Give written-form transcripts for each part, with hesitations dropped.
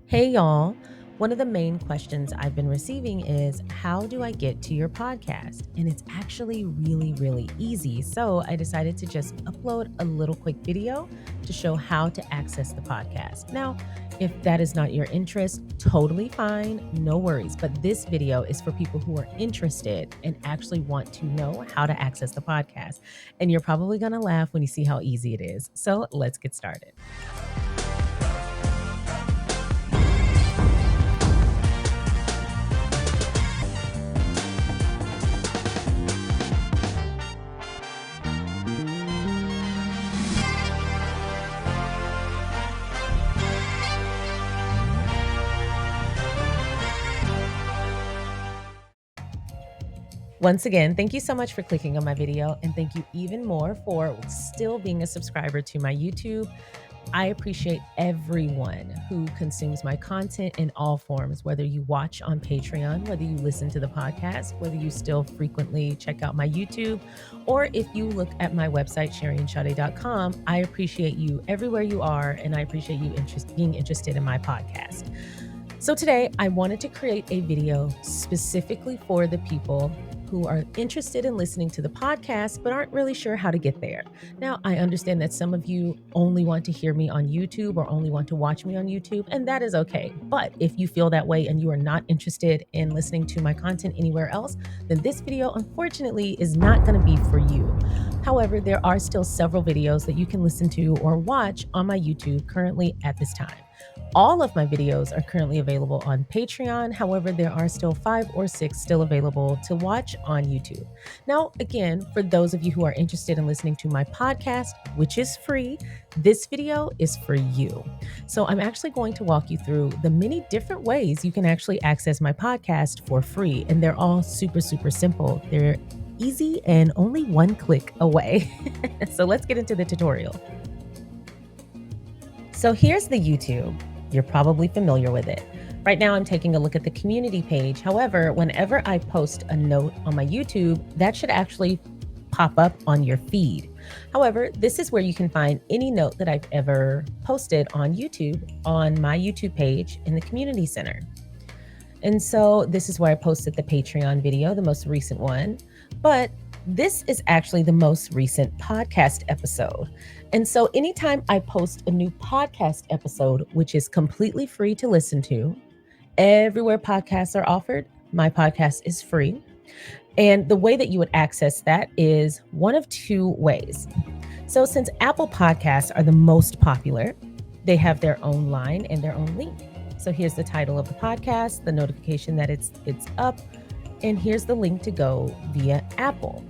Hey, y'all. One of the main questions I've been receiving is how do I get to your podcast? And it's actually really, really easy. So I decided to just upload a little quick video to show how to access the podcast. Now, if that is not your interest, totally fine, no worries. But this video is for people who are interested and actually want to know how to access the podcast. And you're probably going to laugh when you see how easy it is. So let's get started. Once again, thank you so much for clicking on my video, and thank you even more for still being a subscriber to my YouTube. I appreciate everyone who consumes my content in all forms, whether you watch on Patreon, whether you listen to the podcast, whether you still frequently check out my YouTube, or if you look at my website, SharionSade.com. I appreciate you everywhere you are, and I appreciate you being interested in my podcast. So today I wanted to create a video specifically for the people who are interested in listening to the podcast but aren't really sure how to get there. Now, I understand that some of you only want to hear me on YouTube or only want to watch me on YouTube, and that is okay. But if you feel that way and you are not interested in listening to my content anywhere else, then this video, unfortunately, is not going to be for you. However, there are still several videos that you can listen to or watch on my YouTube currently at this time. All of my videos are currently available on Patreon. However, there are still 5 or 6 still available to watch on YouTube. Now, again, for those of you who are interested in listening to my podcast, which is free, this video is for you. So I'm actually going to walk you through the many different ways you can actually access my podcast for free. And they're all super, super simple. They're easy and only one click away. So let's get into the tutorial. So here's the YouTube. You're probably familiar with it. Right now, I'm taking a look at the community page. However, whenever I post a note on my YouTube, that should actually pop up on your feed. However, this is where you can find any note that I've ever posted on YouTube on my YouTube page in the community center. And so this is where I posted the Patreon video, the most recent one. But this is actually the most recent podcast episode. And so anytime I post a new podcast episode, which is completely free to listen to, everywhere podcasts are offered, my podcast is free. And the way that you would access that is one of two ways. So since Apple Podcasts are the most popular, they have their own line and their own link. So here's the title of the podcast, the notification that it's up, and here's the link to go via Apple.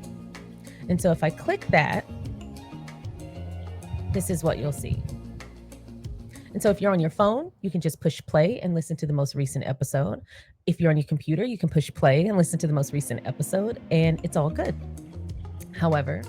And so if I click that, this is what you'll see. And so if you're on your phone, you can just push play and listen to the most recent episode. If you're on your computer, you can push play and listen to the most recent episode, and it's all good. However,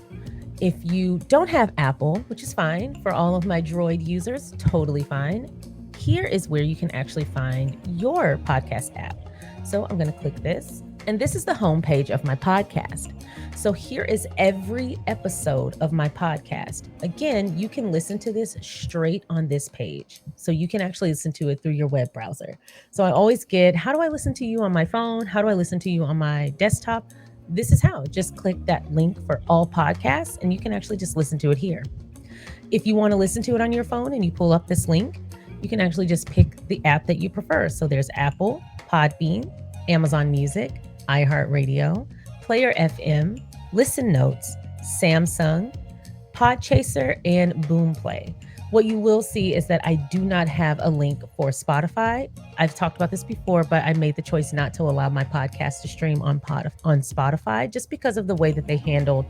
if you don't have Apple, which is fine for all of my Droid users, totally fine, here is where you can actually find your podcast app. So I'm going to click this, and this is the homepage of my podcast. So here is every episode of my podcast. Again, you can listen to this straight on this page. So you can actually listen to it through your web browser. So I always get, how do I listen to you on my phone? How do I listen to you on my desktop? This is how. Just click that link for all podcasts, and you can actually just listen to it here. If you want to listen to it on your phone and you pull up this link, you can actually just pick the app that you prefer. So there's Apple, Podbean, Amazon Music, iHeartRadio, Player FM, Listen Notes, Samsung, Podchaser, and Boomplay. What you will see is that I do not have a link for Spotify. I've talked about this before, but I made the choice not to allow my podcast to stream on Spotify just because of the way that they handled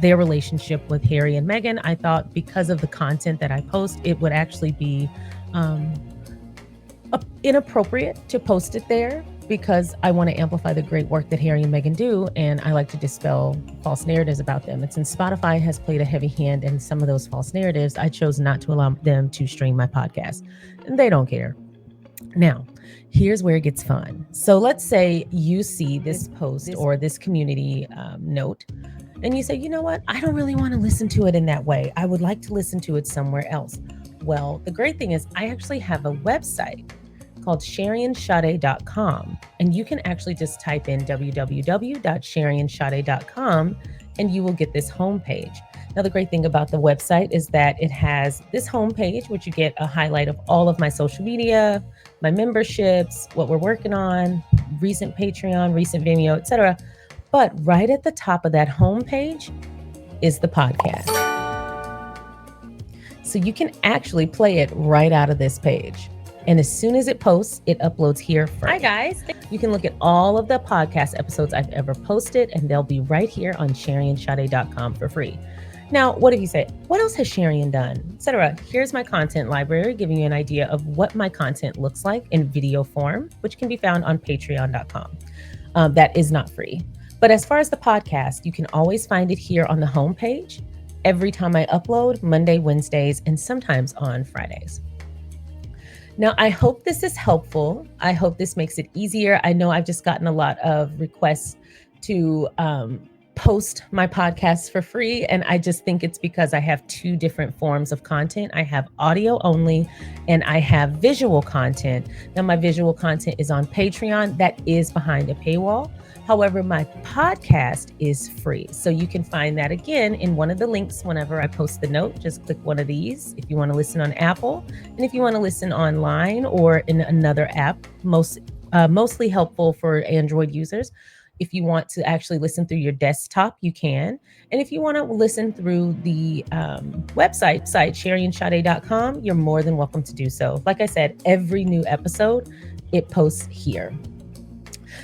their relationship with Harry and Meghan. I thought because of the content that I post, it would actually be inappropriate to post it there, because I want to amplify the great work that Harry and Meghan do, and I like to dispel false narratives about them. And since Spotify has played a heavy hand in some of those false narratives, I chose not to allow them to stream my podcast, and they don't care. Now, here's where it gets fun. So let's say you see this post or this community note, and you say, you know what? I don't really want to listen to it in that way. I would like to listen to it somewhere else. Well, the great thing is I actually have a website. called SharionSade.com. And you can actually just type in www.SharionSade.com and you will get this homepage. Now, the great thing about the website is that it has this homepage, which you get a highlight of all of my social media, my memberships, what we're working on, recent Patreon, recent Vimeo, etc. But right at the top of that homepage is the podcast. So you can actually play it right out of this page. And as soon as it posts, it uploads here first. Hi, guys. You can look at all of the podcast episodes I've ever posted, and they'll be right here on SharionSade.com for free. Now, what if you say, what else has Sharion done, etc.? Here's my content library, giving you an idea of what my content looks like in video form, which can be found on patreon.com. That is not free. But as far as the podcast, you can always find it here on the homepage every time I upload, Monday, Wednesdays, and sometimes on Fridays. Now, I hope this is helpful. I hope this makes it easier. I know I've just gotten a lot of requests to post my podcasts for free. And I just think it's because I have two different forms of content. I have audio only and I have visual content. Now, my visual content is on Patreon. That is behind a paywall. However, my podcast is free. So you can find that again in one of the links whenever I post the note. Just click one of these if you want to listen on Apple. And if you want to listen online or in another app, mostly helpful for Android users. If you want to actually listen through your desktop, you can. And if you want to listen through the website, SharionSade.com, you're more than welcome to do so. Like I said, every new episode, it posts here.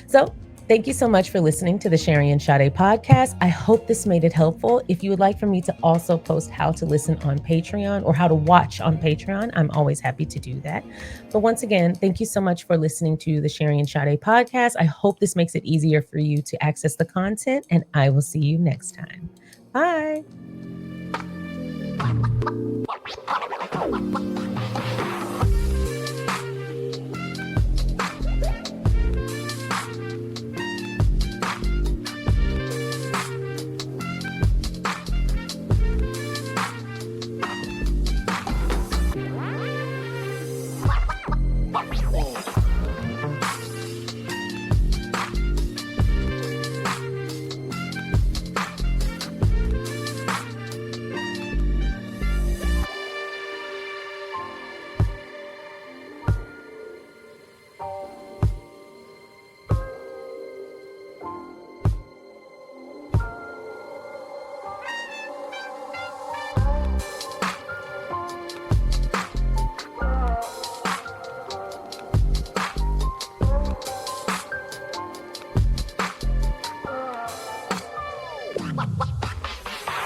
So thank you so much for listening to the Sharion Sade podcast. I hope this made it helpful. If you would like for me to also post how to listen on Patreon or how to watch on Patreon, I'm always happy to do that. But once again, thank you so much for listening to the Sharion Sade podcast. I hope this makes it easier for you to access the content, and I will see you next time. Bye.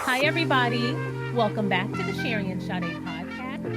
Hi, everybody. Welcome back to the Sharion Sade podcast.